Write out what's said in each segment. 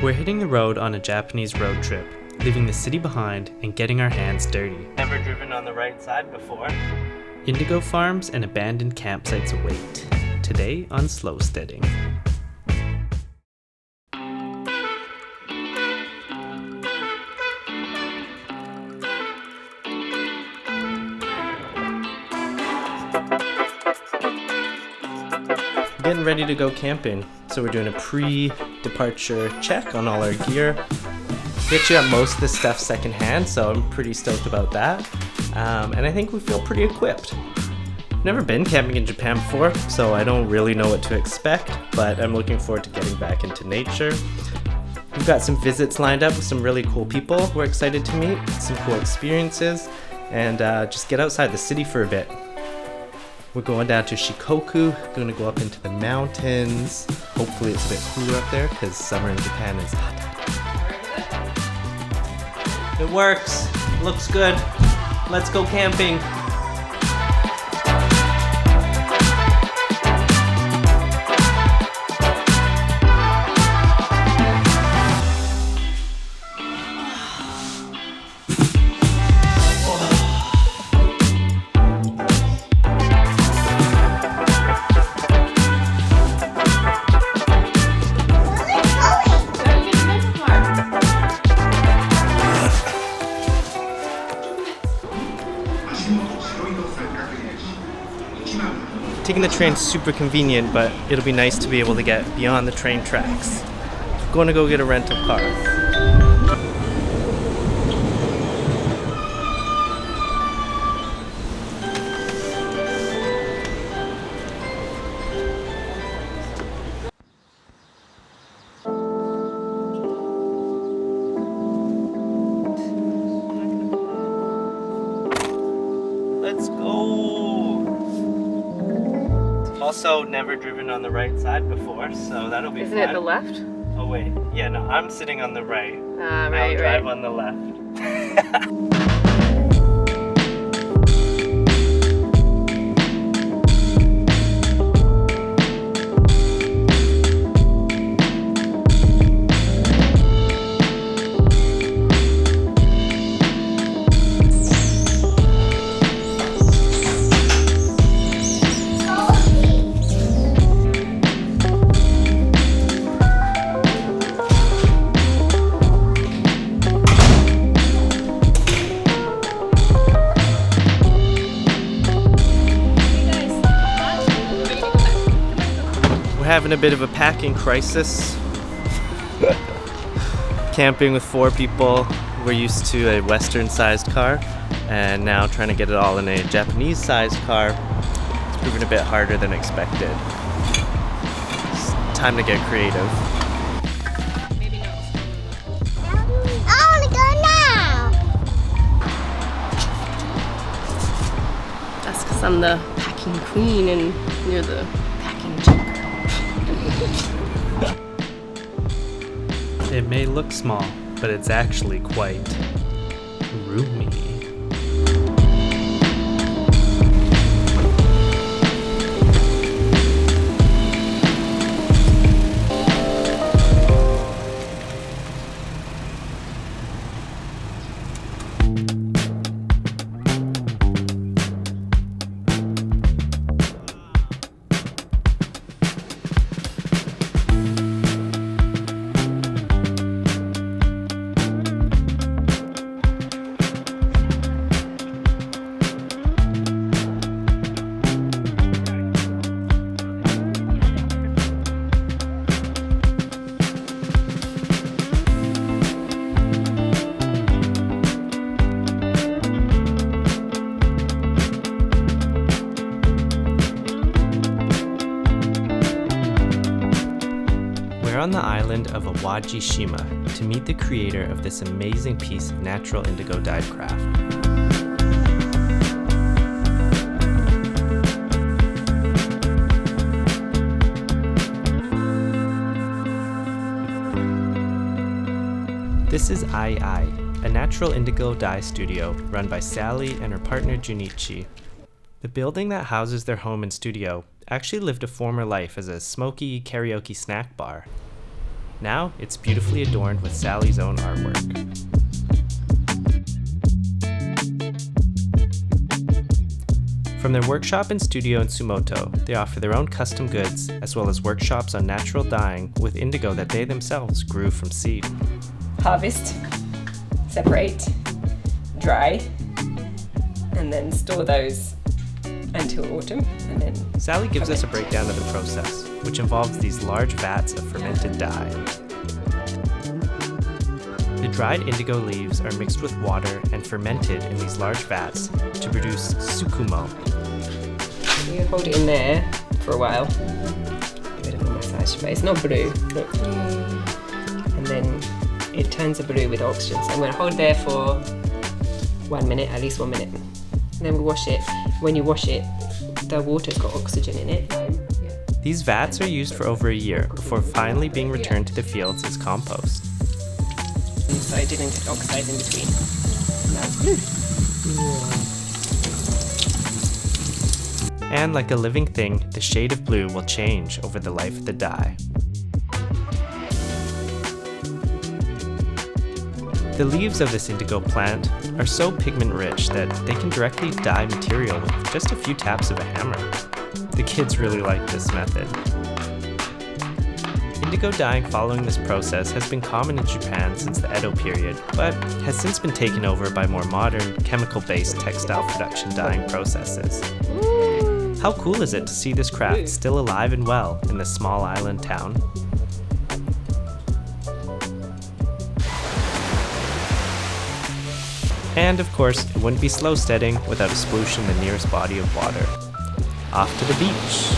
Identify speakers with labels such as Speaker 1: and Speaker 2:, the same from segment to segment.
Speaker 1: We're hitting the road on a Japanese road trip, leaving the city behind and getting our hands dirty. Never driven on the right side before. Indigo farms and abandoned campsites await. Today on Slowsteading. Getting ready to go camping, so we're doing a pre-departure check on all our gear. We actually got most of the stuff secondhand, so I'm pretty stoked about that. And I think we feel pretty equipped. I've never been camping in Japan before, so I don't really know what to expect, but I'm looking forward to getting back into nature. We've got some visits lined up with some really cool people we're excited to meet, some cool experiences, and just get outside the city for a bit. We're going down to Shikoku, going to go up into the mountains. Hopefully it's a bit cooler up there because summer in Japan is hot. It works. Looks good. Let's go camping. Taking the train's super convenient, but it'll be nice to be able to get beyond the train tracks. Going to go get a rental car. Let's go! Also, never driven on the right side before, so that'll be fun.
Speaker 2: Isn't it the left?
Speaker 1: Oh wait, yeah, no, I'm sitting on the right.
Speaker 2: Right,
Speaker 1: I'll drive
Speaker 2: right.
Speaker 1: on the left. Having a bit of a packing crisis. Camping with 4 people. We're used to a Western-sized car, and now trying to get it all in a Japanese-sized car. It's proven a bit harder than expected. It's time to get creative.
Speaker 2: Maybe not.
Speaker 3: I want to go now.
Speaker 2: That's because I'm the packing queen and you're the packing joker.
Speaker 1: It may look small, but it's actually quite roomy. We're on the island of Awaji Shima to meet the creator of this amazing piece of natural indigo dyed craft. This is Ai Aii, a natural indigo dye studio run by Sally and her partner Junichi. The building that houses their home and studio actually lived a former life as a smoky karaoke snack bar. Now it's beautifully adorned with Sally's own artwork. From their workshop and studio in Sumoto, they offer their own custom goods, as well as workshops on natural dyeing with indigo that they themselves grew from seed.
Speaker 2: Harvest, separate, dry, and then store those until autumn, and then
Speaker 1: Sally gives us a breakdown of the process, which involves these large vats of fermented dye. The dried indigo leaves are mixed with water and fermented in these large vats to produce tsukumo.
Speaker 2: You hold it in there for a while. Give it a massage, but it's not blue. Look. And then it turns the blue with oxygen. So I'm going to hold there for 1 minute, at least 1 minute. And then we wash it. When you wash it, the water's got oxygen in it.
Speaker 1: These vats are used for over a year before finally being returned to the fields as compost.
Speaker 2: So it didn't get oxidized in between. Now it's blue.
Speaker 1: And like a living thing, the shade of blue will change over the life of the dye. The leaves of this indigo plant are so pigment rich that they can directly dye material with just a few taps of a hammer. The kids really like this method. Indigo dyeing following this process has been common in Japan since the Edo period, but has since been taken over by more modern, chemical-based textile production dyeing processes. How cool is it to see this craft still alive and well in this small island town? And of course, it wouldn't be Slowsteading without a sploosh in the nearest body of water. Off to the beach!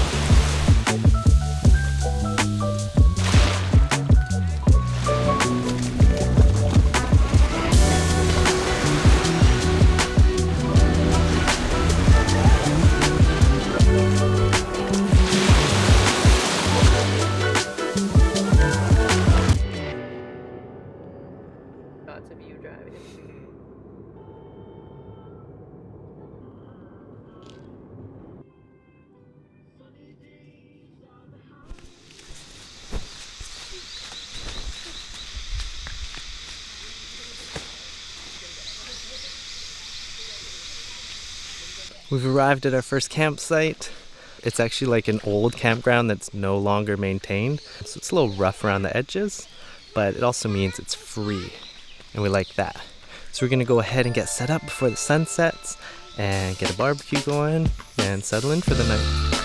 Speaker 2: Lots of you driving.
Speaker 1: We've arrived at our first campsite. It's actually like an old campground that's no longer maintained, so it's a little rough around the edges, but it also means it's free, and we like that. So we're gonna go ahead and get set up before the sun sets and get a barbecue going and settle in for the night.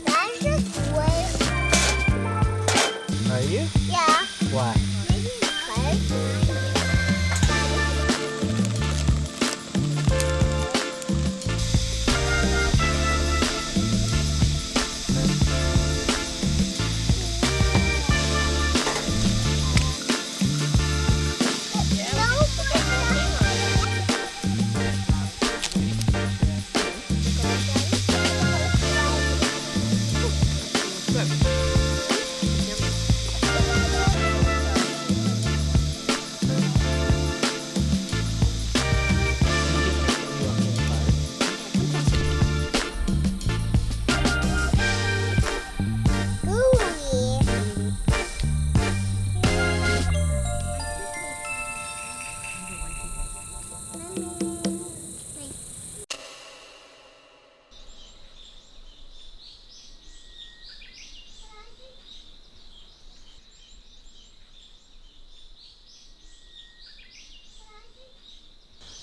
Speaker 3: That's just way.
Speaker 1: Are you?
Speaker 3: Yeah.
Speaker 1: Why?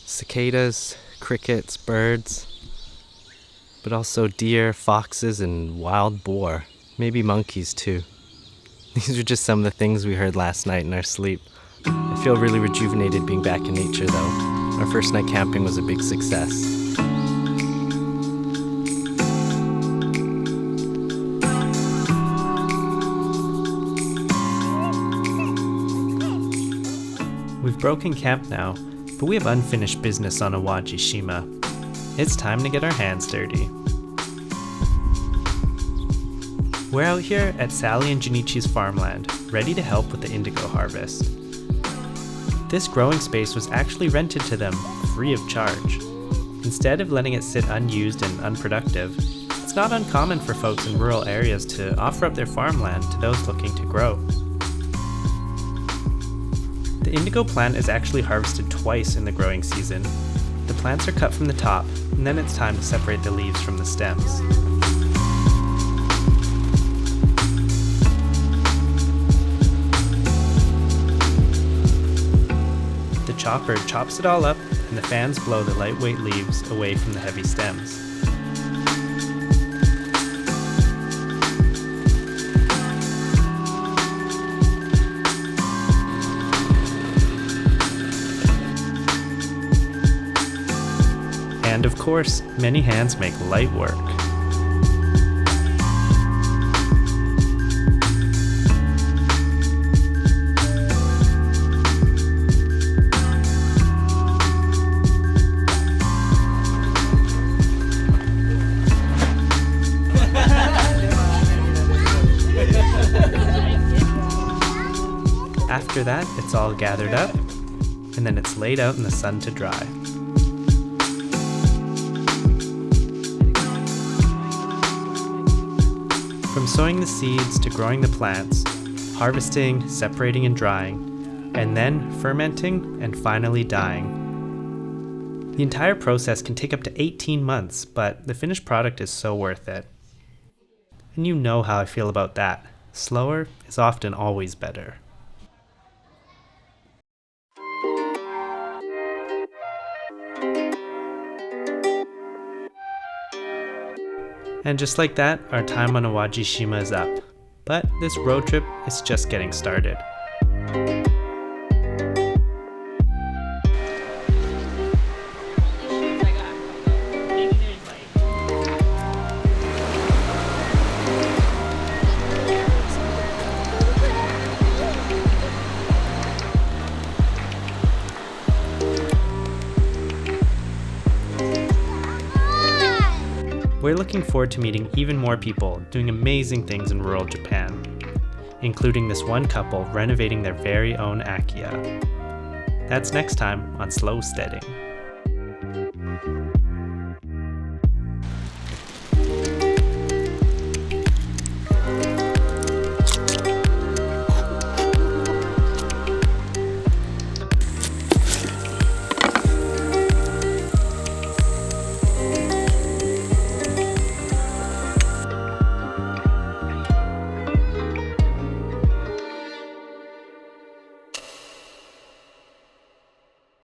Speaker 1: Cicadas, crickets, birds, but also deer, foxes, and wild boar. Maybe monkeys too. These are just some of the things we heard last night in our sleep. I feel really rejuvenated being back in nature though. Our first night camping was a big success. We've broken camp now, but we have unfinished business on Awaji Shima. It's time to get our hands dirty. We're out here at Sally and Junichi's farmland, ready to help with the indigo harvest. This growing space was actually rented to them, free of charge. Instead of letting it sit unused and unproductive, it's not uncommon for folks in rural areas to offer up their farmland to those looking to grow. The indigo plant is actually harvested twice in the growing season. The plants are cut from the top, and then it's time to separate the leaves from the stems. The chopper chops it all up, and the fans blow the lightweight leaves away from the heavy stems. And of course, many hands make light work. After that, it's all gathered up, and then it's laid out in the sun to dry. From sowing the seeds to growing the plants, harvesting, separating and drying, and then fermenting and finally dyeing. The entire process can take up to 18 months, but the finished product is so worth it. And you know how I feel about that. Slower is often always better. And just like that, our time on Awaji Shima is up. But this road trip is just getting started. We're looking forward to meeting even more people doing amazing things in rural Japan, including this one couple renovating their very own Akiya. That's next time on Slowsteading.